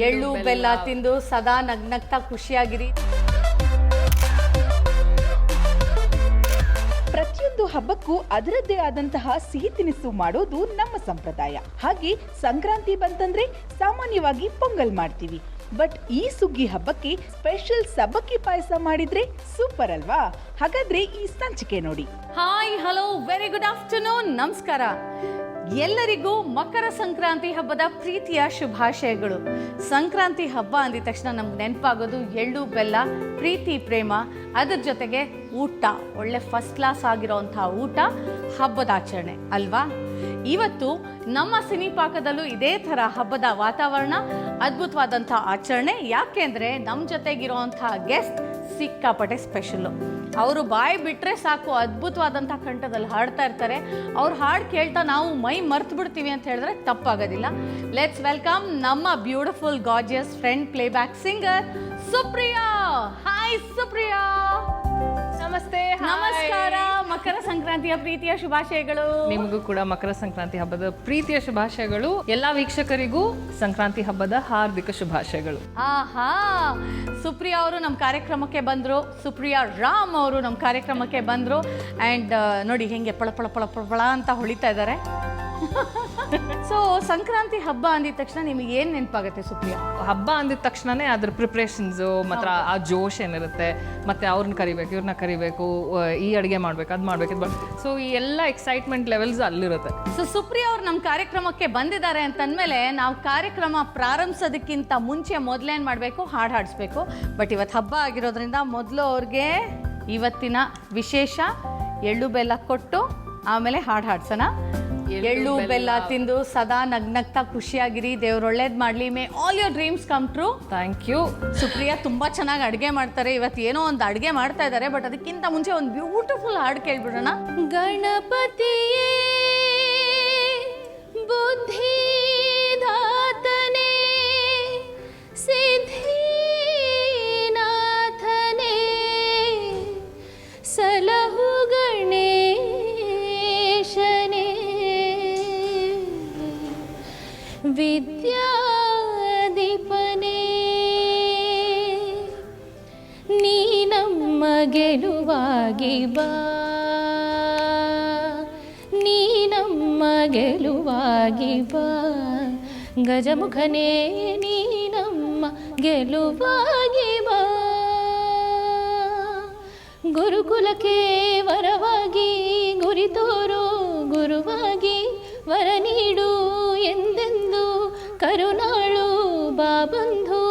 ಎಳ್ಳು ಬೆಲ್ಲ ತಿಂದು ಸದಾ ನಗ್ನಗ್ತಾ ಖುಷಿಯಾಗಿರಿ. ಪ್ರತಿಯೊಂದು ಹಬ್ಬಕ್ಕೂ ಅದರದ್ದೇ ಆದಂತಹ ಸಿಹಿ ತಿನಿಸು ಮಾಡೋದು ನಮ್ಮ ಸಂಪ್ರದಾಯ. ಹಾಗೆ ಸಂಕ್ರಾಂತಿ ಬಂತಂದ್ರೆ ಸಾಮಾನ್ಯವಾಗಿ ಪೊಂಗಲ್ ಮಾಡ್ತೀವಿ. ಬಟ್ ಈ ಸುಗ್ಗಿ ಹಬ್ಬಕ್ಕೆ ಸ್ಪೆಷಲ್ ಸಬ್ಬಕ್ಕಿ ಪಾಯಸ ಮಾಡಿದ್ರೆ ಸೂಪರ್ ಅಲ್ವಾ? ಹಾಗಾದ್ರೆ ಈ ಸಂಚಿಕೆ ನೋಡಿ. Hi, hello, very good afternoon, ನಮಸ್ಕಾರ. ಎಲ್ಲರಿಗೂ ಮಕರ ಸಂಕ್ರಾಂತಿ ಹಬ್ಬದ ಪ್ರೀತಿಯ ಶುಭಾಶಯಗಳು. ಸಂಕ್ರಾಂತಿ ಹಬ್ಬ ಅಂದಿದ ತಕ್ಷಣ ನಮ್ಗೆ ನೆನಪಾಗೋದು ಎಳ್ಳು ಬೆಲ್ಲ, ಪ್ರೀತಿ ಪ್ರೇಮ, ಅದ್ರ ಜೊತೆಗೆ ಊಟ, ಒಳ್ಳೆ ಫಸ್ಟ್ ಕ್ಲಾಸ್ ಆಗಿರೋಂಥ ಊಟ, ಹಬ್ಬದ ಆಚರಣೆ ಅಲ್ವಾ? ಇವತ್ತು ನಮ್ಮ ಸಿನಿ ಪಾಕದಲ್ಲೂ ಇದೇ ಥರ ಹಬ್ಬದ ವಾತಾವರಣ, ಅದ್ಭುತವಾದಂಥ ಆಚರಣೆ. ಯಾಕೆಂದರೆ ನಮ್ಮ ಜೊತೆಗಿರೋವಂಥ ಗೆಸ್ಟ್ ಸಿಕ್ಕಾಪಟ್ಟೆ ಸ್ಪೆಷಲ್ಲು. ಅವರು ಬಾಯಿ ಬಿಟ್ಟರೆ ಸಾಕು, ಅದ್ಭುತವಾದಂಥ ಕಂಠದಲ್ಲಿ ಹಾಡ್ತಾ ಇರ್ತಾರೆ. ಅವ್ರ ಹಾಡು ಕೇಳ್ತಾ ನಾವು ಮೈ ಮರ್ತು ಬಿಡ್ತೀವಿ ಅಂತ ಹೇಳಿದ್ರೆ ತಪ್ಪಾಗೋದಿಲ್ಲ. ಲೆಟ್ಸ್ ವೆಲ್ಕಮ್ ನಮ್ಮ beautiful gorgeous friend playback singer Supriya. Hi Supriya. ನಮಸ್ತೆ. ನಮಸ್ಕಾರ. ಮಕರ ಸಂಕ್ರಾಂತಿಯ ಪ್ರೀತಿಯ ಶುಭಾಶಯಗಳು. ನಿಮಗೂ ಕೂಡ ಮಕರ ಸಂಕ್ರಾಂತಿ ಹಬ್ಬದ ಪ್ರೀತಿಯ ಶುಭಾಶಯಗಳು. ಎಲ್ಲಾ ವೀಕ್ಷಕರಿಗೂ ಸಂಕ್ರಾಂತಿ ಹಬ್ಬದ ಹಾರ್ದಿಕ ಶುಭಾಶಯಗಳು. ಆಹಾ, ಸುಪ್ರಿಯಾ ಅವರು ನಮ್ಮ ಕಾರ್ಯಕ್ರಮಕ್ಕೆ ಬಂದರು. ಸುಪ್ರಿಯಾ ರಾಮ್ ಅವರು ನಮ್ಮ ಕಾರ್ಯಕ್ರಮಕ್ಕೆ ಬಂದರು. ಆ್ಯಂಡ್ ನೋಡಿ ಹೆಂಗೆ ಪಳ ಪಳ ಪಳ ಪಳ ಪಳ ಅಂತ ಹೊಳಿತಾ ಇದ್ದಾರೆ. ಸೊ ಸಂಕ್ರಾಂತಿ ಹಬ್ಬ ಅಂದಿದ ತಕ್ಷಣ ನಿಮಗೆ ಏನು ನೆನಪಾಗುತ್ತೆ ಸುಪ್ರಿಯಾ? ಹಬ್ಬ ಅಂದಿದ ತಕ್ಷಣನೇ ಅದ್ರ ಪ್ರಿಪ್ರೇಷನ್ಸು ಮತ್ತು ಆ ಜೋಶ್ ಏನಿರುತ್ತೆ, ಮತ್ತು ಅವ್ರನ್ನ ಕರಿಬೇಕು, ಇವ್ರನ್ನ ಕರಿಬೇಕು, ಈ ಅಡುಗೆ ಮಾಡ್ಬೇಕು, ಅದು ಮಾಡ್ಬೇಕು, ಸೊ ಈ ಎಲ್ಲ ಎಕ್ಸೈಟ್ಮೆಂಟ್ ಲೆವೆಲ್ಸ್ ಅಲ್ಲಿರುತ್ತೆ. ಸೊ ಸುಪ್ರಿಯಾ ಅವ್ರು ನಮ್ಮ ಕಾರ್ಯಕ್ರಮಕ್ಕೆ ಬಂದಿದ್ದಾರೆ ಅಂತಂದಮೇಲೆ ನಾವು ಕಾರ್ಯಕ್ರಮ ಪ್ರಾರಂಭಿಸೋದಕ್ಕಿಂತ ಮುಂಚೆ ಮೊದಲೇನು ಮಾಡಬೇಕು? ಹಾಡು ಹಾಡಿಸ್ಬೇಕು. ಬಟ್ ಇವತ್ತು ಹಬ್ಬ ಆಗಿರೋದ್ರಿಂದ ಮೊದಲು ಅವ್ರಿಗೆ ಇವತ್ತಿನ ವಿಶೇಷ ಎಳ್ಳು ಬೆಲ್ಲ ಕೊಟ್ಟು ಆಮೇಲೆ ಹಾಡು ಹಾಡ್ಸೋಣ. ಎಳ್ಳು ಬೆಲ್ಲ ತಿಂದು ಸದಾ ನಗ್ನಗ್ತಾ ಖುಷಿಯಾಗಿರಿ. ದೇವ್ರು ಒಳ್ಳೇದು ಮಾಡಲಿ. May all your dreams come true. Thank you. Supriya ತುಂಬ ಚೆನ್ನಾಗಿ ಅಡುಗೆ ಮಾಡ್ತಾರೆ. ಇವತ್ತು ಏನೋ ಒಂದು ಅಡುಗೆ ಮಾಡ್ತಾ ಇದ್ದಾರೆ. ಬಟ್ ಅದಕ್ಕಿಂತ ಮುಂಚೆ ಒಂದು ಬ್ಯೂಟಿಫುಲ್ ಹಾಡು ಕೇಳ್ಬಿಡೋಣ. ಗಣಪತಿಯೇ ಬುದ್ಧಿ ದಾತನೇ ಸಿದ್ಧಿನಾಥನೇ ಸಲಹು ಗಣೇಶನೇ ವಿದ್ಯಾದೀಪನೇ ನೀ ನಮ್ಮ ಗೆಲುವಾಗಿ ಬಾ, ನೀ ನಮ್ಮ ಗೆಲುವಾಗಿ ಬಾ, ಗಜಮುಖನೇ ನೀ ನಮ್ಮ ಗೆಲುವಾಗಿ ಬಾ, ಗುರುಕುಲಕ್ಕೆ ವರವಾಗಿ ಗುರಿ ತೋರೋ ಗುರುವಾಗಿ ವರ ನೀಡು ಎಂದೆಂದು ಕರುಣಾಳು ಬಾ ಬಂಧು,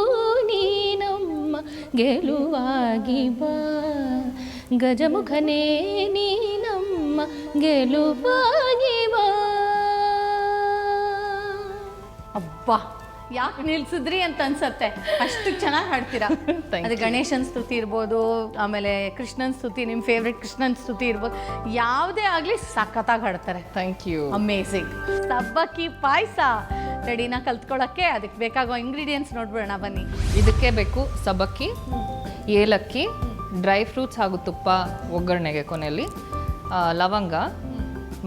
ನೀ ನಮ್ಮ ಗೆಲುವಾಗಿ ಬಾ, ಗಜಮುಖನೇ ನೀ ನಮ್ಮ ಗೆಲುವಾಗಿ ಬಾ. ಅಬ್ಬಾ, ಯಾಕೆ ನಿಲ್ಸಿದ್ರಿ ಅಂತ ಅನ್ಸತ್ತೆ, ಅಷ್ಟು ಚೆನ್ನಾಗಿ ಹಾಡ್ತೀರಾ. ಅದು ಗಣೇಶನ್ ಸ್ತುತಿ ಇರ್ಬೋದು, ಆಮೇಲೆ ಕೃಷ್ಣನ್ ಸ್ತುತಿ, ನಿಮ್ಮ ಫೇವ್ರೆಟ್ ಕೃಷ್ಣನ್ ಸ್ತುತಿ ಇರ್ಬೋದು, ಯಾವುದೇ ಆಗಲಿ ಸಖತ್ತಾಗಿ ಹಾಡ್ತಾರೆ. Thank you. ಅಮೇಝಿಂಗ್. ಸಬ್ಬಕ್ಕಿ ಪಾಯಸ ರೆಡಿನ ಕಲ್ತ್ಕೊಳ್ಳೋಕ್ಕೆ ಅದಕ್ಕೆ ಬೇಕಾಗೋ ಇಂಗ್ರೀಡಿಯೆಂಟ್ಸ್ ನೋಡ್ಬಿಡೋಣ ಬನ್ನಿ. ಇದಕ್ಕೆ ಬೇಕು ಸಬ್ಬಕ್ಕಿ, ಏಲಕ್ಕಿ, ಡ್ರೈ ಫ್ರೂಟ್ಸ್ ಹಾಗೂ ತುಪ್ಪ ಒಗ್ಗರಣೆಗೆ ಕೊನೆಯಲ್ಲಿ, ಲವಂಗ,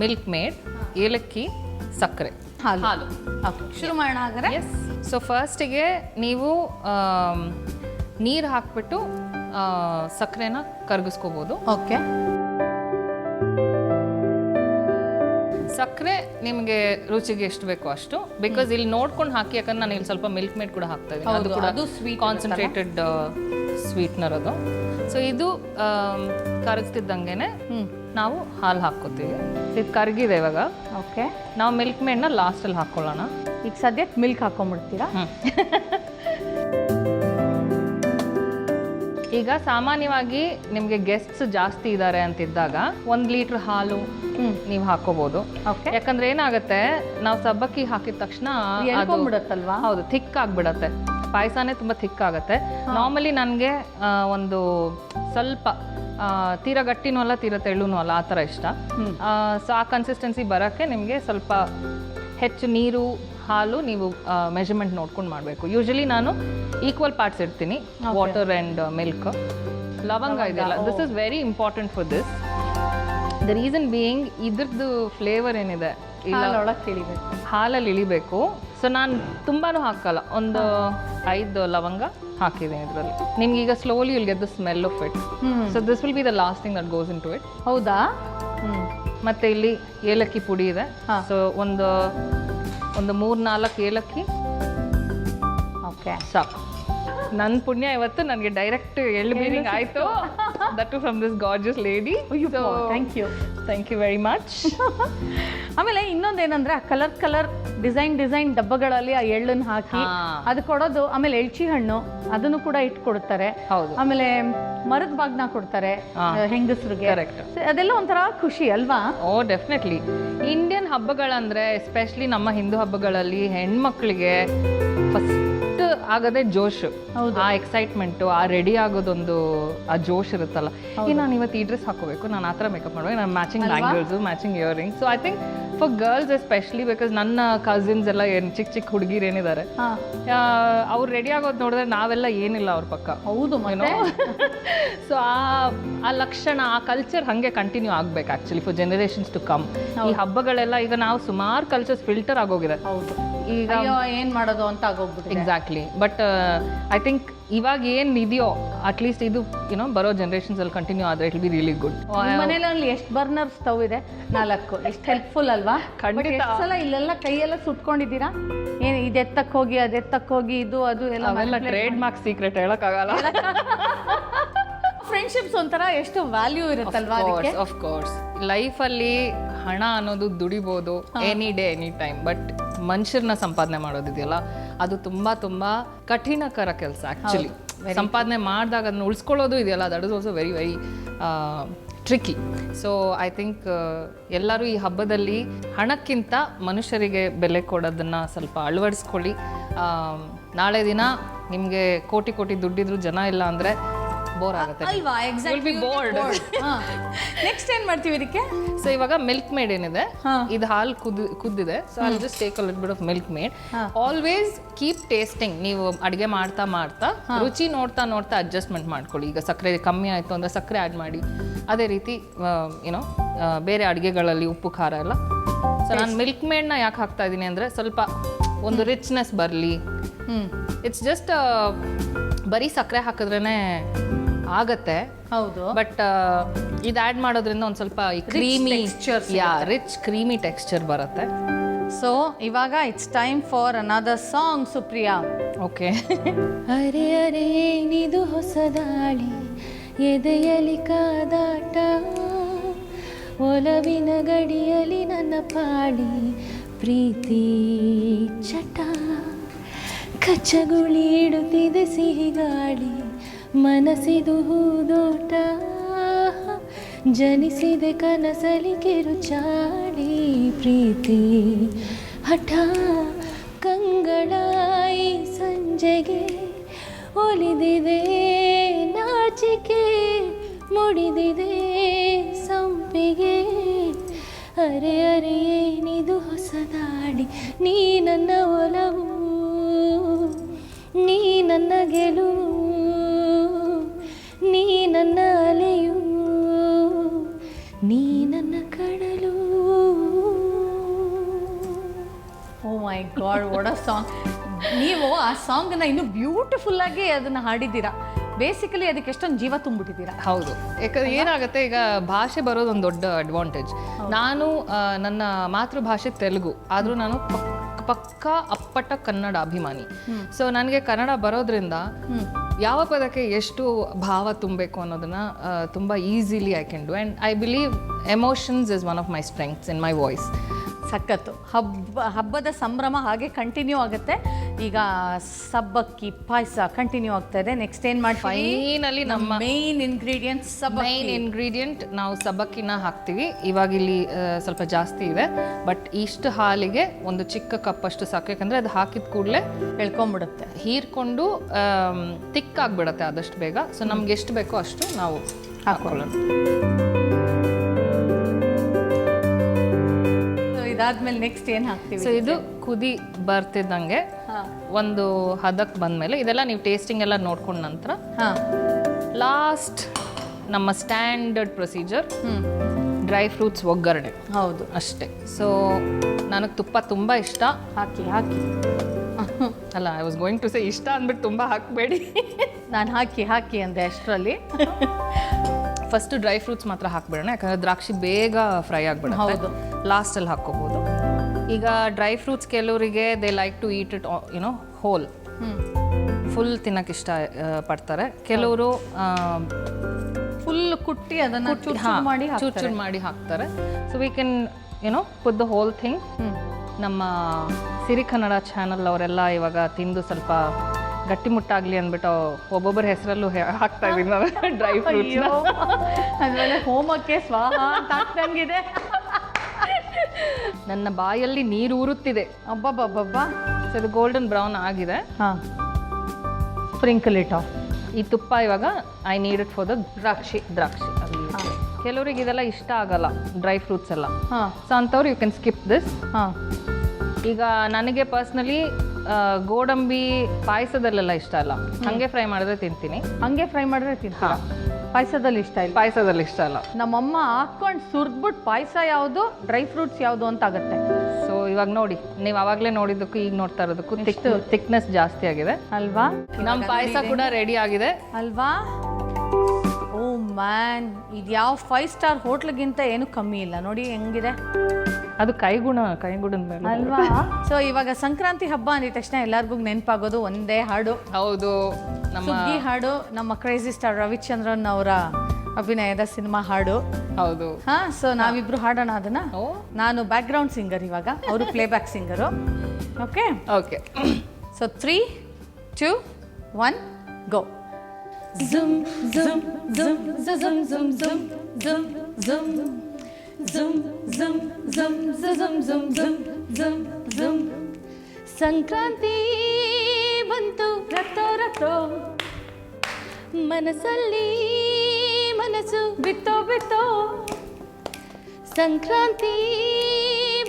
ಮಿಲ್ಕ್ ಮೇಡ್, ಏಲಕ್ಕಿ, ಸಕ್ಕರೆ, ಹಾಲು. ಶುರು ಮಾಡೋಣ ಹಾಗಾದ್ರೆ. ಎಸ್. ಸೊ ಫಸ್ಟಿಗೆ ನೀವು ನೀರು ಹಾಕ್ಬಿಟ್ಟು ಸಕ್ಕರೆನ ಕರಗಿಸ್ಕೋಬೋದು. ಓಕೆ. ಸಕ್ಕರೆ ನಿಮಗೆ ರುಚಿಗೆ ಎಷ್ಟು ಬೇಕೋ ಅಷ್ಟು, ಬಿಕಾಸ್ ಇಲ್ಲಿ ನೋಡ್ಕೊಂಡು ಹಾಕಿ, ಯಾಕಂದ್ರೆ ನಾನು ಇಲ್ಲಿ ಸ್ವಲ್ಪ ಮಿಲ್ಕ್ ಮೇಡ್ ಕೂಡ ಹಾಕ್ತಾ ಇದ್ದೀನಿ. ಅದು ಕೂಡ ಕಾನ್ಸಂಟ್ರೇಟೆಡ್ ಸ್ವೀಟ್ನರ್ ಅದು. ಸೊ ಇದು ಕರಗ್ತಿದ್ದಂಗೆನೆ ನಾವು ಹಾಲು ಹಾಕ್ಕೋತೀವಿ. ಇದು ಕರಗಿದೆ ಇವಾಗ. ಓಕೆ. ನಾವು ಮಿಲ್ಕ್ ಮೇಡ್ನ ಲಾಸ್ಟಲ್ಲಿ ಹಾಕ್ಕೊಳ್ಳೋಣ. ಈಗ ಸದ್ಯಕ್ಕೆ ಮಿಲ್ಕ್ ಹಾಕೊಂಡ್ಬಿಡ್ತೀರಾ? ಈಗ ಸಾಮಾನ್ಯವಾಗಿ ನಿಮಗೆ ಗೆಸ್ಟ್ಸ್ ಜಾಸ್ತಿ ಇದ್ದಾರೆ ಅಂತಿದ್ದಾಗ 1 ಲೀಟ್ರ್ ಹಾಲು ನೀವು ಹಾಕೋಬಹುದು. ಯಾಕಂದ್ರೆ ಏನಾಗುತ್ತೆ, ನಾವು ಸಬ್ಬಕ್ಕಿ ಹಾಕಿದ ತಕ್ಷಣ ಎಳ್ಕೊಂಡ್ಬಿಡತ್ತಲ್ವಾ? ಹೌದು, ಥಿಕ್ ಆಗ್ಬಿಡತ್ತೆ. ಪಾಯಸನೇ ತುಂಬ ಥಿಕ್ ಆಗುತ್ತೆ. ನಾರ್ಮಲಿ ನನಗೆ ಒಂದು ಸ್ವಲ್ಪ ತೀರಾ ಗಟ್ಟಿನೂ ಅಲ್ಲ, ತೀರಾ ತೆಳ್ಳೂ ಅಲ್ಲ, ಆ ಥರ ಇಷ್ಟ. ಸೊ ಆ ಕನ್ಸಿಸ್ಟೆನ್ಸಿ ಬರೋಕ್ಕೆ ನಿಮಗೆ ಸ್ವಲ್ಪ ಹೆಚ್ಚು ನೀರು, ಹಾಲು ನೀವು ಮೆಜರ್ಮೆಂಟ್ ನೋಡ್ಕೊಂಡು ಮಾಡಬೇಕು. ಯೂಶಲಿ ನಾನು ಈಕ್ವಲ್ ಪಾರ್ಟ್ಸ್ ಇಡ್ತೀನಿ, ವಾಟರ್ ಆ್ಯಂಡ್ ಮಿಲ್ಕ್. ಲವಂಗ ಇದೆಯಲ್ಲ, this is very important for this. The reason being ಇದ್ರದ್ದು ಫ್ಲೇವರ್ ಏನಿದೆ ಹಾಲಲ್ಲಿ ಇಳಿಬೇಕು. ಸೊ ಸೊ ನಾನು ತುಂಬಾ ಹಾಕಲ್ಲ, ಒಂದು 5 ಲವಂಗ ಹಾಕಿದ್ದೀನಿ ಇದರಲ್ಲಿ. ನಿಮ್ಗೆ ಈಗ slowly will get the smell of it. So this will be the last thing that goes into it. ಹೌದಾ? ಮತ್ತೆ ಇಲ್ಲಿ ಏಲಕ್ಕಿ ಪುಡಿ ಇದೆ. ಸೊ ಒಂದು 3-4 ಏಲಕ್ಕಿ ಓಕೆ, ಸಾಕು. ನನ್ನ ಪುಣ್ಯ ಇವತ್ತು ನನಗೆ ಡೈರೆಕ್ಟ್ ಎಳ್ಳು ಬೀರಿಂಗ್ ಆಯಿತು, that too from this gorgeous lady. Thank you very much. ಆಮೇಲೆ ಇನ್ನೊಂದೇನಂದ್ರೆ ಆ ಕಲರ್ ಡಿಸೈನ್ ಡಬ್ಬಗಳಲ್ಲಿ ಆ ಎಳ್ಳನ್ನು ಹಾಕಿ ಅದು ಕೊಡೋದು. ಆಮೇಲೆ ಎಳ್ಚಿ ಹಣ್ಣು ಅದನ್ನು ಕೂಡ ಇಟ್ಕೊಡ್ತಾರೆ. ಹೌದು. ಆಮೇಲೆ ಮರದ ಬಾಗ್ನ ಕೊಡ್ತಾರೆ ಹೆಂಗಸರಿಗೆ. ಕರೆಕ್ಟ್. ಅದೆಲ್ಲ ಒಂಥರ ಖುಷಿ ಅಲ್ವಾ? ಓ ಡೆಫಿನೆಟ್ಲಿ. ಇಂಡಿಯನ್ ಹಬ್ಬಗಳಂದ್ರೆ ಎಸ್ಪೆಷಲಿ ನಮ್ಮ ಹಿಂದೂ ಹಬ್ಬಗಳಲ್ಲಿ ಹೆಣ್ಮಕ್ಳಿಗೆ ಫಸ್ಟ್ ಆಗದೆ ಜೋಶ್, ಆ ಎಕ್ಸೈಟ್ಮೆಂಟು, ಆ ರೆಡಿ ಆಗೋದೊಂದು ಆ ಜೋಶ್ ಇರುತ್ತಲ್ಲ. ನಾನು ಇವತ್ತು ಈ ಡ್ರೆಸ್ ಹಾಕೋಬೇಕು, ನಾನು ಆ ಥರ ಮೇಕಪ್ ಮಾಡಬೇಕು, ನಾನು matching bangles, matching earrings. So I think for girls especially, because ನನ್ನ ಕಸಿನ್ಸ್ ಎಲ್ಲ ಏನು ಚಿಕ್ಕ ಹುಡುಗಿರು ಏನಿದ್ದಾರೆ ಅವ್ರು ರೆಡಿ ಆಗೋದು ನೋಡಿದ್ರೆ ನಾವೆಲ್ಲ ಏನಿಲ್ಲ ಅವ್ರ ಪಕ್ಕ. ಹೌದು. ಸೊ ಆ ಲಕ್ಷಣ, ಆ ಕಲ್ಚರ್ ಹಾಗೆ ಕಂಟಿನ್ಯೂ ಆಗ್ಬೇಕು actually for generations to come. ಈ ಹಬ್ಬಗಳೆಲ್ಲ ಈಗ ನಾವು ಸುಮಾರು ಕಲ್ಚರ್ಸ್ ಫಿಲ್ಟರ್ ಆಗೋಗಿದೆ. ಹೌದು. ಈಗ ಏನ್ ಮಾಡೋದು ಅಂತ ಆಗೋಗ್ಬಿಟ್ಟು. ಎಕ್ಸಾಕ್ಟ್ಲಿ. ಬಟ್ ಐ ಥಿಂಕ್ ಇವಾಗ ಏನ್ ಇದೆಯೋ ಅಟ್ಲೀಸ್ಟ್ ಇದು ಬರೋ ಜನರೇಷನ್ಸ್ ಅಲ್ಲಿ ಕಂಟಿನ್ಯೂ ಆದ್ರೆ ಇಟ್ ಬಿ ರಿಯಲಿ ಗುಡ್. ಮನೇಲಿ ಎಷ್ಟು ಬರ್ನರ್ ಸ್ಟವ್ ಇದೆ? 4. ಎಷ್ಟು ಹೆಲ್ಪ್ಫುಲ್ ಅಲ್ವಾ? ಖಂಡಿತ. ಸಲ ಇಲ್ಲೆಲ್ಲ ಕೈಯೆಲ್ಲ ಸುಟ್ಕೊಂಡಿದ್ದೀರಾ? ಏನು ಇದು ಎತ್ತಕ್ಕೆ ಹೋಗಿ ಅದು ಎತ್ತಕ್ಕೆ ಹೋಗಿ ಇದು ಅದು ಎಲ್ಲ ಟ್ರೇಡ್ ಮಾರ್ಕ್ ಸೀಕ್ರೆಟ್ ಹೇಳಕ್ಕಾಗಲ್ಲ. ಫ್ರೆಂಡ್ಶಿಪ್ಸ್ ಒಂಥರ ಎಷ್ಟು ವ್ಯಾಲ್ಯೂ ಇರುತ್ತಲ್ವಾ ಅದಕ್ಕೆ. ಆಫ್ ಕೋರ್ಸ್ ಲೈಫಲ್ಲಿ ಹಣ ಅನ್ನೋದು ದುಡಿಬೋದು any day any time, but ಮನುಷ್ಯರನ್ನ ಸಂಪಾದನೆ ಮಾಡೋದಿದೆಯಲ್ಲ ಅದು ತುಂಬ ತುಂಬ ಕಠಿಣಕರ ಕೆಲಸ ಆ್ಯಕ್ಚುಲಿ. ಸಂಪಾದನೆ ಮಾಡಿದಾಗ ಅದನ್ನ ಉಳಿಸ್ಕೊಳ್ಳೋದು ಇದೆಯಲ್ಲ, that is also very very tricky. So I think ಎಲ್ಲರೂ ಈ ಹಬ್ಬದಲ್ಲಿ ಹಣಕ್ಕಿಂತ ಮನುಷ್ಯರಿಗೆ ಬೆಲೆ ಕೊಡೋದನ್ನು ಸ್ವಲ್ಪ ಅಳವಡಿಸ್ಕೊಳ್ಳಿ. ನಾಳೆ ದಿನ ನಿಮಗೆ ಕೋಟಿ ದುಡ್ಡಿದ್ರು ಜನ ಇಲ್ಲ ಅಂದರೆ ಬೋರ್ ಆಗುತ್ತೆ ಅಲ್ವಾ? ಎಕ್ಸಾಕ್ಟ್ಲಿ. ನೆಕ್ಸ್ಟ್ ಏನ್ ಮಾಡ್ತೀವಿ ಇದಕ್ಕೆ? ಸೊ ಇವಾಗ ಮಿಲ್ಕ್ ಮೇಡ್ ಏನಿದೆ, ಇದು ಹಾಲು ಕುದ್ದಿದೆ. So I just take a little bit of milk made. Always keep tasting. ನೀವು ಅಡುಗೆ ಮಾಡ್ತಾ ರುಚಿ ನೋಡ್ತಾ ಅಡ್ಜಸ್ಟ್ಮೆಂಟ್ ಮಾಡ್ಕೊಳ್ಳಿ. ಈಗ ಸಕ್ಕರೆ ಕಮ್ಮಿ ಆಯಿತು ಅಂದರೆ ಸಕ್ಕರೆ ಆ್ಯಡ್ ಮಾಡಿ. ಅದೇ ರೀತಿ ಬೇರೆ ಅಡುಗೆಗಳಲ್ಲಿ ಉಪ್ಪು ಖಾರ ಎಲ್ಲ. ಸೊ ನಾನು ಮಿಲ್ಕ್ ಮೇಡ್ನ ಯಾಕೆ ಹಾಕ್ತಾ ಇದ್ದೀನಿ ಅಂದರೆ ಸ್ವಲ್ಪ ಒಂದು ರಿಚ್ನೆಸ್ ಬರಲಿ. ಇಟ್ಸ್ ಜಸ್ಟ್ ಬರೀ ಸಕ್ಕರೆ ಹಾಕಿದ್ರೇ ಆಗತ್ತೆ. ಹೌದು. ಬಟ್ ಇದು ಆ್ಯಡ್ ಮಾಡೋದ್ರಿಂದ ಒಂದು ಸ್ವಲ್ಪ ಕ್ರೀಮಿ, ರಿಚ್ ಕ್ರೀಮಿ ಟೆಕ್ಸ್ಚರ್ ಬರುತ್ತೆ. ಸೊ ಇವಾಗ it's time for another song. Supriya, okay. ಅರೆ ಅರೆ ಏನಿದು ಹೊಸದಾಳಿ, ಎದೆಯಲಿ ಕಾದಾಟ, ಒಲವಿನ ಗಡಿಯಲಿ ನನ್ನ ಪಾಳಿ, ಪ್ರೀತಿ ಚಟ, ಕಚ್ಚಗುಳಿ ಇಡುತ್ತಿದೆ ಸಿಹಿಗಾಳಿ, ಮನಸ್ಸಿದು ಹೂದೋಟ, ಜನಿಸಿದೆ ಕನಸಲಿ ಕಿರುಚಾಡಿ, ಪ್ರೀತಿ ಹಠ, ಕಂಗಳಾಯಿ ಸಂಜೆಗೆ ಒಲಿದಿದೆ ನಾಚಿಕೆ, ಮುಡಿದಿದೆ ಸಂಪಿಗೆ, ಅರೆ ಅರೆ ಏನಿದು ಹೊಸದಾಡಿ, ನೀ ನನ್ನ ಒಲವು, ನೀ ನನ್ನ ಗೆಲುವು, ನೀ ನನ್ನ ಅಲೆಯು, ನೀ ನನ್ನ ಕಡಲು. ಓ ಮೈ ಗಾಡ್, ವಾಟ್ ಅ ಸಾಂಗ್. ನೀವು ಆ ಸಾಂಗನ್ನ ಇನ್ನೂ ಬ್ಯೂಟಿಫುಲ್ ಆಗಿ ಅದನ್ನ ಹಾಡಿದ್ದೀರಾ. ಬೇಸಿಕಲಿ ಅದಕ್ಕೆ ಎಷ್ಟೊಂದು ಜೀವ ತುಂಬಿಟ್ಟಿದ್ದೀರಾ. ಹೌದು, ಯಾಕಂದ್ರೆ ಏನಾಗುತ್ತೆ, ಈಗ ಭಾಷೆ ಬರೋದು ಒಂದು ದೊಡ್ಡ ಅಡ್ವಾಂಟೇಜ್. ನಾನು ನನ್ನ ಮಾತೃಭಾಷೆ ತೆಲುಗು, ಆದರೂ ನಾನು ಪಕ್ಕಾ ಅಪ್ಪಟ ಕನ್ನಡ ಅಭಿಮಾನಿ. ಸೊ ನನಗೆ ಕನ್ನಡ ಬರೋದ್ರಿಂದ ಯಾವ ಪದಕ್ಕೆ ಎಷ್ಟು ಭಾವ ತುಂಬಬೇಕು ಅನ್ನೋದನ್ನ ತುಂಬ easily I can do. And I believe emotions is one of my strengths in my voice. ಸಖತ್ತು. ಹಬ್ಬದ ಸಂಭ್ರಮ ಹಾಗೆ ಕಂಟಿನ್ಯೂ ಆಗುತ್ತೆ. ಈಗ ಸಬ್ಬಕ್ಕಿ ಪಾಯಸ ಕಂಟಿನ್ಯೂ ಆಗ್ತಾ ಇದೆ. ನೆಕ್ಸ್ಟ್ ಏನು ಮಾಡಿ? ಫೈನಲಿ ನಮ್ಮ ಮೇನ್ ಇಂಗ್ರೀಡಿಯೆಂಟ್ ನಾವು ಸಬ್ಬಕ್ಕಿನ ಹಾಕ್ತೀವಿ. ಇವಾಗ ಇಲ್ಲಿ ಸ್ವಲ್ಪ ಜಾಸ್ತಿ ಇದೆ, ಬಟ್ ಇಷ್ಟು ಹಾಲಿಗೆ ಒಂದು ಚಿಕ್ಕ ಕಪ್ಪಷ್ಟು ಸಾಕು. ಯಾಕಂದರೆ ಅದು ಹಾಕಿದ ಕೂಡಲೇ ಎಳ್ಕೊಂಡ್ಬಿಡುತ್ತೆ, ಹೀರ್ಕೊಂಡು ತಿಕ್ಕಾಗ್ಬಿಡತ್ತೆ ಆದಷ್ಟು ಬೇಗ. ಸೊ ನಮ್ಗೆ ಎಷ್ಟು ಬೇಕೋ ಅಷ್ಟು ನಾವು ಹಾಕೊಳ್ಳೋಣ. ಇದಾದ್ಮೇಲೆ ನೆಕ್ಸ್ಟ್ ಏನು ಹಾಕ್ತೀವಿ? ಸೊ ಇದು ಕುದಿ ಬರ್ತಿದ್ದಂಗೆ ಒಂದು ಹದಕ್ಕೆ ಬಂದಮೇಲೆ ಇದೆಲ್ಲ ನೀವು ಟೇಸ್ಟಿಂಗ್ ಎಲ್ಲ ನೋಡ್ಕೊಂಡ ನಂತರ ಲಾಸ್ಟ್ ನಮ್ಮ ಸ್ಟ್ಯಾಂಡರ್ಡ್ ಪ್ರೊಸೀಜರ್ ಡ್ರೈ ಫ್ರೂಟ್ಸ್ ಒಗ್ಗರಣೆ. ಹೌದು, ಅಷ್ಟೇ. ಸೊ ನನಗೆ ತುಪ್ಪ ತುಂಬ ಇಷ್ಟ. ಹಾಕಿ ಹಾಕಿ. ಅಲ್ಲ, I was going to say ಇಷ್ಟ ಅಂದ್ಬಿಟ್ಟು ತುಂಬ ಹಾಕಬೇಡಿ. ನಾನು ಹಾಕಿ ಹಾಕಿ ಅಂದೆ ಅಷ್ಟರಲ್ಲಿ. ಫಸ್ಟ್ ಡ್ರೈ ಫ್ರೂಟ್ಸ್ ಮಾತ್ರ ಹಾಕ್ಬೇಡೋಣ, ಯಾಕಂದರೆ ದ್ರಾಕ್ಷಿ ಬೇಗ ಫ್ರೈ ಆಗಿಬಿಡುತ್ತೆ. ಹೌದು. ಲಾಸ್ಟಲ್ಲಿ ಹಾಕ್ಕೋಬೋದು. ಈಗ ಡ್ರೈ ಫ್ರೂಟ್ಸ್ ಕೆಲವರಿಗೆ they like to eat it you know whole, full ತಿನ್ನಕ್ಕೆ ಇಷ್ಟ ಪಡ್ತಾರೆ. ಕೆಲವರು ಫುಲ್ ಕುಟ್ಟಿ ಅದನ್ನು ಚೂರು ಮಾಡಿ ಹಾಕ್ತಾರೆ. So we can put the whole thing. ನಮ್ಮ ಸಿರಿ ಕನ್ನಡ ಚಾನಲ್ ಅವರೆಲ್ಲ ಇವಾಗ ತಿಂದು ಸ್ವಲ್ಪ ಗಟ್ಟಿಮುಟ್ಟಾಗಲಿ ಅಂದ್ಬಿಟ್ಟು ಒಬ್ಬೊಬ್ಬರ ಹೆಸರಲ್ಲೂ ಹಾಕ್ತಾ ಇದ್ದೀನಿ ನಾನು ಡ್ರೈ ಫ್ರೂಟ್ಸ್. ಆಮೇಲೆ ಹೋಮಕ್ಕೆ ಸ್ವಾಹ ಅಂತ ಹಾಕ್ದಂಗಿದೆ. ನನ್ನ ಬಾಯಲ್ಲಿ ನೀರು ಊರುತ್ತಿದೆ. ಅಬ್ಬಬ್ಬಬ್ಬಬ್ಬಾ. ಸೊ ಇದು ಗೋಲ್ಡನ್ ಬ್ರೌನ್ ಆಗಿದೆ. ಹಾಂ, ಸ್ಪ್ರಿಂಕಲ್ ಇಟ್ ಆಫ್. ಈ ತುಪ್ಪ ಇವಾಗ I need it for the ದ್ರಾಕ್ಷಿ. ಕೆಲವರಿಗೆ ಇದೆಲ್ಲ ಇಷ್ಟ ಆಗಲ್ಲ, ಡ್ರೈ ಫ್ರೂಟ್ಸ್ ಎಲ್ಲ. ಹಾಂ. ಸೊ ಅಂಥವ್ರು ಯು ಕ್ಯಾನ್ ಸ್ಕಿಪ್ ದಿಸ್. ಹಾಂ. ಈಗ ನನಗೆ ಪರ್ಸ್ನಲಿ ಗೋಡಂಬಿ ಪಾಯಸದಲ್ಲೆಲ್ಲ ಇಷ್ಟ ಅಲ್ಲ, ಹಾಗೆ ಫ್ರೈ ಮಾಡಿದ್ರೆ ತಿಂತೀನಿ. ಹಂಗೆ ಫ್ರೈ ಮಾಡಿದ್ರೆ ತಿಂತೀರಾ? ಪಾಯಸದಲ್ಲಿ ಇಷ್ಟ ಇಲ್ಲ? ಪಾಯಸದಲ್ಲಿ ಇಷ್ಟ ಅಲ್ಲ. ನಮ್ಮಮ್ಮ ಹಾಕೊಂಡು ಸುರ್ದ್ಬಿಟ್ಟು ಪಾಯಸ ಯಾವುದು ಡ್ರೈ ಫ್ರೂಟ್ಸ್ ಯಾವುದು ಅಂತ ಆಗುತ್ತೆ. ಸೊ ಇವಾಗ ನೋಡಿ, ನೀವು ಅವಾಗಲೇ ನೋಡಿದ್ದಕ್ಕೂ ಈಗ ನೋಡ್ತಾ ಇರೋದಕ್ಕೂ ಥಿಕ್ನೆಸ್ ಜಾಸ್ತಿ ಆಗಿದೆ ಅಲ್ವಾ? ನಮ್ಮ ಪಾಯಸ ಕೂಡ ರೆಡಿ ಆಗಿದೆ ಅಲ್ವಾ? ಓ ಮ್ಯಾನ್, ಇದು ಯಾವ 5 ಸ್ಟಾರ್ ಹೋಟ್ಲಿಗಿಂತ ಏನು ಕಮ್ಮಿ ಇಲ್ಲ. ನೋಡಿ ಹೆಂಗಿದೆ ಅದು ಕೈಗುಣದ ಮೇಲೆ ಅಲ್ವಾ? ಸೊ ಇವಾಗ ಸಂಕ್ರಾಂತಿ ಹಬ್ಬ ಅಂದಿದ ತಕ್ಷಣ ಎಲ್ಲರಿಗೂ ನೆನಪಾಗೋದು ಒಂದೇ ಹಾಡು. ಹೌದು, ನಮ್ಮ ಸುಗ್ಗಿ ಹಾಡು, ನಮ್ಮ ಕ್ರೇಜಿ ಸ್ಟಾರ್ ರವಿಚಂದ್ರನ್ ಅವರ ಅಭಿನಯದ ಸಿನಿಮಾ ಹಾಡು. ಹೌದು. ಹಾ, ಸೊ ನಾವಿಬ್ರು ಹಾಡೋಣ ಅದನ್ನ. ನಾನು ಬ್ಯಾಕ್ ಗ್ರೌಂಡ್ ಸಿಂಗರ್, ಇವಾಗ ಅವರು playback singer. Okay okay. So 3, 2, 1 go. Zoom, zoom, zoom, zoom, zoom, zoom, zoom, zoom, zoom, zoom, zoom, zoom, zoom, zoom, zoom, zoom. Sankranti ಬಂತು ರತ್ತೋ ರತ್ತೋ, ಮನಸ್ಸಲ್ಲಿ ಮನಸ್ಸು ಬಿತ್ತೋ ಬಿತ್ತೋ. ಸಂಕ್ರಾಂತಿ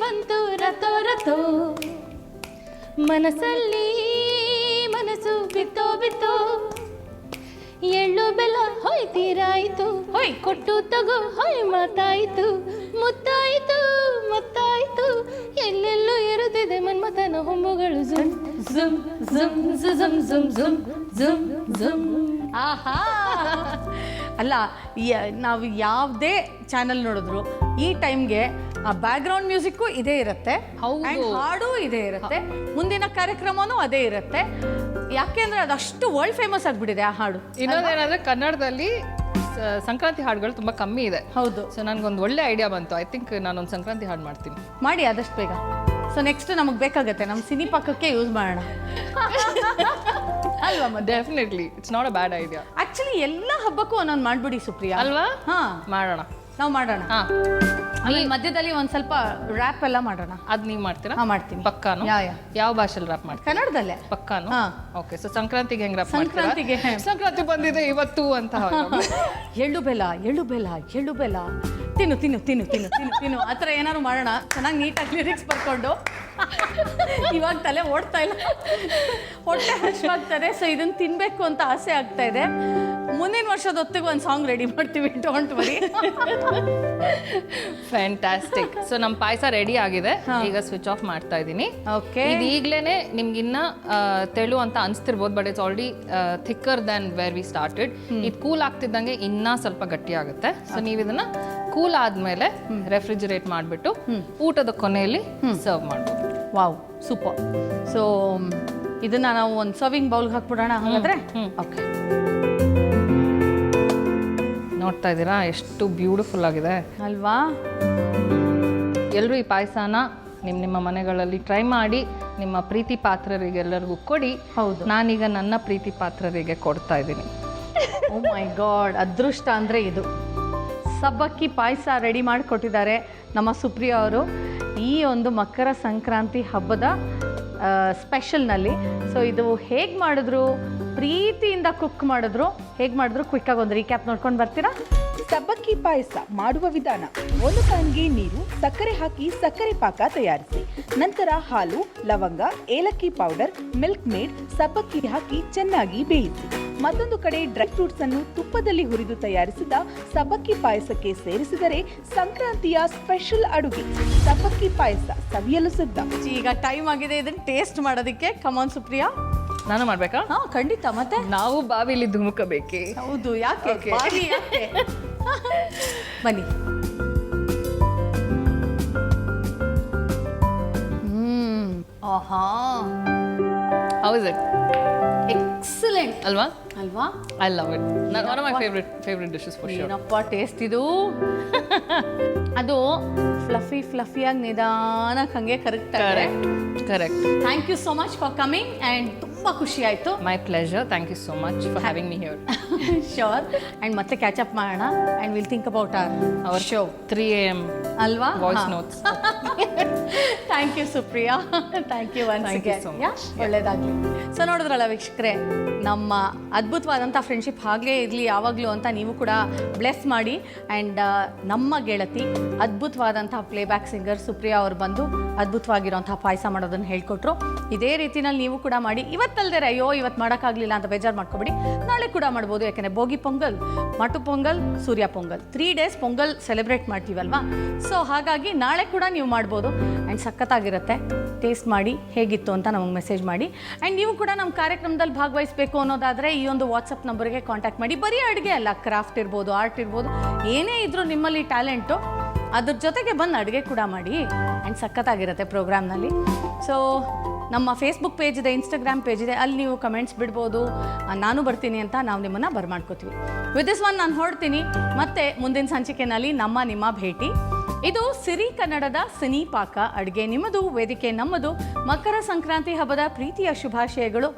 ಬಂತು ರತ್ತೋ ರತ್ತೋ, ಮನಸ್ಸಲ್ಲಿ ಮನಸ್ಸು ಬಿತ್ತೋ ಬಿತ್ತೋ. ಎಳ್ಳು ಬೆಲ್ಲ ಹೊಯ್ ತೀರಾಯಿತು, ಹೊಯ್ ಕೊಟ್ಟು ತಗೋ ಹೊಯ್ ಮಾತಾಯಿತು, ಮುತ್ತಾಯಿತು ಮತ್ತಾಯಿತು, ಎಲ್ಲೆಲ್ಲೂ ಇರುತ್ತಿದೆ ಮನ್ಮಥನ ಹೊಂಬುಗಳು. ಝುಮ್ ಝುಮ್ ಝುಮ್ ಝುಮ್ ಝುಮ್ ಝುಮ್ ಝುಮ್ ಝುಮ್. ಆಹಾ, ಅಲ್ಲ ನಾವು ಯಾವುದೇ ಚಾನಲ್ ನೋಡಿದ್ರು ಈ ಟೈಮ್ಗೆ ಆ ಬ್ಯಾಕ್ಗ್ರೌಂಡ್ ಮ್ಯೂಸಿಕ್ಕು ಇದೇ ಇರುತ್ತೆ, and ಹಾಡು ಇದೇ ಇರುತ್ತೆ, ಮುಂದಿನ ಕಾರ್ಯಕ್ರಮನೂ ಅದೇ ಇರುತ್ತೆ. ಯಾಕೆಂದ್ರೆ ಅದಷ್ಟು ವರ್ಲ್ಡ್ ಫೇಮಸ್ ಆಗಿಬಿಟ್ಟಿದೆ ಆ ಹಾಡು. ಇನ್ನೊಂದೇನಂದ್ರೆ ಕನ್ನಡದಲ್ಲಿ ಸಂಕ್ರಾಂತಿ ಹಾಡುಗಳು ತುಂಬ ಕಮ್ಮಿ ಇದೆ. ಹೌದು. ಸೊ ನನಗೊಂದು ಒಳ್ಳೆ ಐಡಿಯಾ ಬಂತು. ಐ ಥಿಂಕ್ ನಾನೊಂದು ಸಂಕ್ರಾಂತಿ ಹಾಡು ಮಾಡ್ತೀನಿ. ಮಾಡಿ ಆದಷ್ಟು ಬೇಗ. ಸೊ ನೆಕ್ಸ್ಟ್ ನಮಗೆ ಬೇಕಾಗತ್ತೆ, ನಮ್ಮ ಸಿನಿ ಪಕ್ಕಕ್ಕೆ ಯೂಸ್ ಮಾಡೋಣ ಅಲ್ವಾ? ಮತ್ತೆ definitely it's not a bad idea. Actually ಎಲ್ಲ ಹಬ್ಬಕ್ಕೂ ಒಂದೊಂದು ಮಾಡ್ಬಿಡಿ ಸುಪ್ರಿಯಾ. ಅಲ್ವಾ? ಹಾ, ಮಾಡೋಣ. ನಾವು ಮಾಡೋಣ. ಆಮೇಲೆ ಮಧ್ಯದಲ್ಲಿ ಒಂದು ಸ್ವಲ್ಪ ರ್ಯಾಪ್ ಎಲ್ಲ ಮಾಡೋಣ. ಅದು ನೀವು ಮಾಡ್ತೀರಾ? ಹಾ, ಮಾಡ್ತೀನಿ. ಪಕ್ಕಾನು? ಯಾವ ಭಾಷೆಯಲ್ಲಿ ರ್ಯಾಪ್ ಮಾಡ್ತೀರಾ? ಕನ್ನಡದಲ್ಲೇ. ಪಕ್ಕಾನು? ಹಾ. ಓಕೆ. ಸೊ ಸಂಕ್ರಾಂತಿಗೆ ಹೆಂಗ್ ರ್ಯಾಪ್ ಮಾಡ್ತೀರಾ? ಸಂಕ್ರಾಂತಿಗೆ ಸಂಕ್ರಾಂತಿ ಬಂದಿದೆ ಇವತ್ತು ಅಂತ. ಎಳ್ಳು ಬೆಲ್ಲ ಎಳ್ಳು ಬೆಲ್ಲ ಎಳ್ಳು ಬೆಲ್ಲ ತಿನ್ನು ತಿನ್ನು ತಿನ್ನು ತಿನ್ನು ತಿನ್ನು ತಿನ್ನು ಆ ಥರ ಏನಾದ್ರು ಮಾಡೋಣ. ಚೆನ್ನಾಗಿ ನೀಟಾಗಿ ಲಿರಿಕ್ಸ್ ಬರ್ಕೊಂಡು. ಇವಾಗ ತಲೆ ಓಡ್ತಾ ಇಲ್ಲ, ಹೊಟ್ಟೆ ಹಶ್ವಾಗ್ತದೆ. ಸೊ ಇದನ್ನು ತಿನ್ನಬೇಕು ಅಂತ ಆಸೆ ಆಗ್ತಾ ಇದೆ. ಮುಂದಿನ ವರ್ಷದ ಹೊತ್ತಿಗೆ ಒಂದು ಸಾಂಗ್ ರೆಡಿ ಮಾಡ್ತೀವಿ, ಡೋಂಟ್ ವರಿ. ಫ್ಯಾಂಟಾಸ್ಟಿಕ್. ಸೊ ನಮ್ಮ ಪಾಯಸ ರೆಡಿ ಆಗಿದೆ. ಈಗ ಸ್ವಿಚ್ ಆಫ್ ಮಾಡ್ತಾ ಇದ್ದೀನಿ. ಓಕೆ. ಇದು ಈಗಲೇ ನಿಮ್ಗಿನ್ನ ತೆಳು ಅಂತ ಅನಿಸ್ತಿರ್ಬೋದು, but it's already thicker than where we started. ಇದು ಕೂಲ್ ಆಗ್ತಿದ್ದಂಗೆ ಇನ್ನೂ ಸ್ವಲ್ಪ ಗಟ್ಟಿ ಆಗುತ್ತೆ. ಸೊ ನೀವು ಇದನ್ನ ಕೂಲ್ ಆದ್ಮೇಲೆ ರೆಫ್ರಿಜರೇಟ್ ಮಾಡಿಬಿಟ್ಟು ಊಟದ ಕೊನೆಯಲ್ಲಿ ಸರ್ವ್ ಮಾಡ್ಬೋದು. Wow, super. ಸೊ ಇದನ್ನ ನಾವು ಒಂದು ಸರ್ವಿಂಗ್ ಬೌಲ್ಗೆ ಹಾಕ್ಬಿಡೋಣ ಹಾಗಾದ್ರೆ. ಓಕೆ. ನೋಡ್ತಾ ಇದ್ದೀರಾ ಎಷ್ಟು ಬ್ಯೂಟಿಫುಲ್ ಆಗಿದೆ ಅಲ್ವಾ? ಎಲ್ಲರೂ ಈ ಪಾಯಸನ ನಿಮ್ಮ ಮನೆಗಳಲ್ಲಿ ಟ್ರೈ ಮಾಡಿ ನಿಮ್ಮ ಪ್ರೀತಿ ಪಾತ್ರರಿಗೆಲ್ಲರಿಗೂ ಕೊಡಿ. ಹೌದು, ನಾನೀಗ ನನ್ನ ಪ್ರೀತಿ ಪಾತ್ರರಿಗೆ ಕೊಡ್ತಾ ಇದ್ದೀನಿ. ಓ ಮೈ ಗಾಡ್, ಅದೃಷ್ಟ ಅಂದರೆ ಇದು. ಸಬ್ಬಕ್ಕಿ ಪಾಯಸ ರೆಡಿ ಮಾಡಿಕೊಟ್ಟಿದ್ದಾರೆ ನಮ್ಮ ಸುಪ್ರಿಯಾ ಅವರು ಈ ಒಂದು ಮಕರ ಸಂಕ್ರಾಂತಿ ಹಬ್ಬದ ಸ್ಪೆಷಲ್ನಲ್ಲಿ. ಸೊ ಇದು ಹೇಗೆ ಮಾಡಿದ್ರು, ಪ್ರೀತಿಯಿಂದ ಕುಕ್ ಮಾಡಿದ್ರು, ಹೇಗೆ ಮಾಡಿದ್ರು ಕ್ವಿಕ್ಕಾಗಿ ಒಂದು ರೀಕ್ಯಾಪ್ ನೋಡ್ಕೊಂಡು ಬರ್ತೀರಾ? ಸಬ್ಬಕ್ಕಿ ಪಾಯಸ ಮಾಡುವ ವಿಧಾನ: 1 ಪ್ಯಾನ್ಗೆ ನೀರು, ಸಕ್ಕರೆ ಹಾಕಿ ಸಕ್ಕರೆ ಪಾಕ ತಯಾರಿಸಿ. ನಂತರ ಹಾಲು, ಲವಂಗ, ಏಲಕ್ಕಿ ಪೌಡರ್, ಮಿಲ್ಕ್ ಮೇಡ್, ಸಬ್ಬಕ್ಕಿ ಹಾಕಿ ಚೆನ್ನಾಗಿ ಬೇಯಿಸಿ. ಮತ್ತೊಂದು ಕಡೆ ಡ್ರೈ ಫ್ರೂಟ್ಸ್ ಅನ್ನು ತುಪ್ಪದಲ್ಲಿ ಹುರಿದು ತಯಾರಿಸಿದ ಸಬ್ಬಕ್ಕಿ ಪಾಯಸಕ್ಕೆ ಸೇರಿಸಿದರೆ ಸಂಕ್ರಾಂತಿಯ ಸ್ಪೆಷಲ್ ಅಡುಗೆ ಸಬ್ಬಕ್ಕಿ ಪಾಯಸ ಸವಿಯಲು ಸಿದ್ಧ. ಈಗ ಟೈಮ್ ಆಗಿದೆ ಇದನ್ನ ಟೇಸ್ಟ್ ಮಾಡೋದಕ್ಕೆ. ಕಮಾನ್ ಸುಪ್ರಿಯಾ. ನಾನು ಮಾಡ್ಬೇಕಾ? ಹಾ ಖಂಡಿತ. ಮತ್ತೆ ನಾವು ಬಾವಿಲಿ ಧುಮುಕಬೇಕೆ? ಹೌದು. ಯಾಕೆ Okay. ಬಾವಿ ಯಾಕೆ? ಬನ್ನಿ. ಆಹಾ, ಹೌ ಇಸ್ ಇಟ್? ಎಕ್ಸಲೆಂಟ್ ಅಲ್ವಾ? ಅಲ್ವಾ? I love it. One of my favourite dishes for sure. ಏನಪ್ಪ ಟೇಸ್ಟ್ ಇದು. ಅದು ಫ್ಲಫಿಯಾಗಿ ನಿಧಾನಕ್ಕೆ ಹಂಗೆ correct. Correct. Thank you so much for coming and ತುಂಬ ಖುಷಿ ಆಯಿತು. My pleasure. Thank you so much for having me here. Sure. And ಮತ್ತೆ ಕ್ಯಾಚ್ ಅಪ್ ಮಾಡೋಣ and will think about our show 3 AM ಅಲ್ವಾ? Voice notes. Thank you Supriya. Thank you once Thank you again. so much. ಒಳ್ಳೇದಾಗಲಿ. So ನೋಡಿದ್ರಲ್ಲ ವೀಕ್ಷಕರೇ, ನಮ್ಮ ಅದ್ಭುತವಾದಂಥ friendship ಹಾಗೇ ಇರಲಿ ಯಾವಾಗಲೂ ಅಂತ ನೀವು ಕೂಡ ಬ್ಲೆಸ್ ಮಾಡಿ. ಆ್ಯಂಡ್ ನಮ್ಮ ಗೆಳತಿ ಅದ್ಭುತವಾದಂಥ ಪ್ಲೇಬ್ಯಾಕ್ ಸಿಂಗರ್ ಸುಪ್ರಿಯಾ ಅವರು ಬಂದು ಅದ್ಭುತವಾಗಿರೋಂಥ ಪಾಯಸ ಮಾಡೋದನ್ನು ಹೇಳ್ಕೊಟ್ರು. ಇದೇ ರೀತಿನಲ್ಲಿ ನೀವು ಕೂಡ ಮಾಡಿ. ಇವತ್ತಲ್ದೇ ಅಯ್ಯೋ ಇವತ್ತು ಮಾಡೋಕ್ಕಾಗಲಿಲ್ಲ ಅಂತ ಬೇಜಾರು ಮಾಡ್ಕೊಬೇಡಿ, ನಾಳೆ ಕೂಡ ಮಾಡ್ಬೋದು. ಯಾಕೆಂದರೆ ಭೋಗಿ ಪೊಂಗಲ್, ಮಾಟು ಪೊಂಗಲ್, ಸೂರ್ಯ ಪೊಂಗಲ್ 3 days ಪೊಂಗಲ್ ಸೆಲೆಬ್ರೇಟ್ ಮಾಡ್ತೀವಲ್ವಾ. ಸೊ ಹಾಗಾಗಿ ನಾಳೆ ಕೂಡ ನೀವು ಮಾಡ್ಬೋದು. ಆ್ಯಂಡ್ ಸಖತ್ತಾಗಿರುತ್ತೆ. ಟೇಸ್ಟ್ ಮಾಡಿ ಹೇಗಿತ್ತು ಅಂತ ನಮಗೆ ಮೆಸೇಜ್ ಮಾಡಿ. ಆ್ಯಂಡ್ ನೀವು ಕೂಡ ನಮ್ಮ ಕಾರ್ಯಕ್ರಮದಲ್ಲಿ ಭಾಗವಹಿಸಬೇಕು ಅನ್ನೋದಾದರೆ ಈ ಒಂದು ವಾಟ್ಸಪ್ ನಂಬರ್ಗೆ ಕಾಂಟ್ಯಾಕ್ಟ್ ಮಾಡಿ. ಬರೀ ಅಡುಗೆ ಅಲ್ಲ, ಕ್ರಾಫ್ಟ್ ಇರ್ಬೋದು, ಆರ್ಟ್ ಇರ್ಬೋದು, ಏನೇ ಇದ್ರೂ ನಿಮ್ಮಲ್ಲಿ ಟ್ಯಾಲೆಂಟು ಅದ್ರ ಜೊತೆಗೆ ಬಂದು ಅಡುಗೆ ಕೂಡ ಮಾಡಿ. ಆ್ಯಂಡ್ ಸಖತ್ತಾಗಿರುತ್ತೆ ಪ್ರೋಗ್ರಾಮ್ನಲ್ಲಿ. ಸೊ ನಮ್ಮ ಫೇಸ್ಬುಕ್ ಪೇಜ್ ಇದೆ, ಇನ್ಸ್ಟಾಗ್ರಾಮ್ ಪೇಜ್ ಇದೆ, ಅಲ್ಲಿ ನೀವು ಕಮೆಂಟ್ಸ್ ಬಿಡ್ಬೋದು. ನಾನು ಬರ್ತೀನಿ ಅಂತ ನಾವು ನಿಮ್ಮನ್ನು ಬರ್ಮಾಡ್ಕೋತೀವಿ. ವಿತ್ ದಿಸ್ ಒನ್ ನಾನು ಹೊರಡ್ತೀನಿ. ಮತ್ತೆ ಮುಂದಿನ ಸಂಚಿಕೆಯಲ್ಲಿ ನಿಮ್ಮ ಭೇಟಿ. ಇದು ಸಿರಿ ಕನ್ನಡದ ಸಿನಿ ಪಾಕ. ಅಡುಗೆ ನಿಮ್ಮದು, ವೇದಿಕೆ ನಮ್ಮದು. ಮಕರ ಸಂಕ್ರಾಂತಿ ಹಬ್ಬದ ಪ್ರೀತಿಯ ಶುಭಾಶಯಗಳು.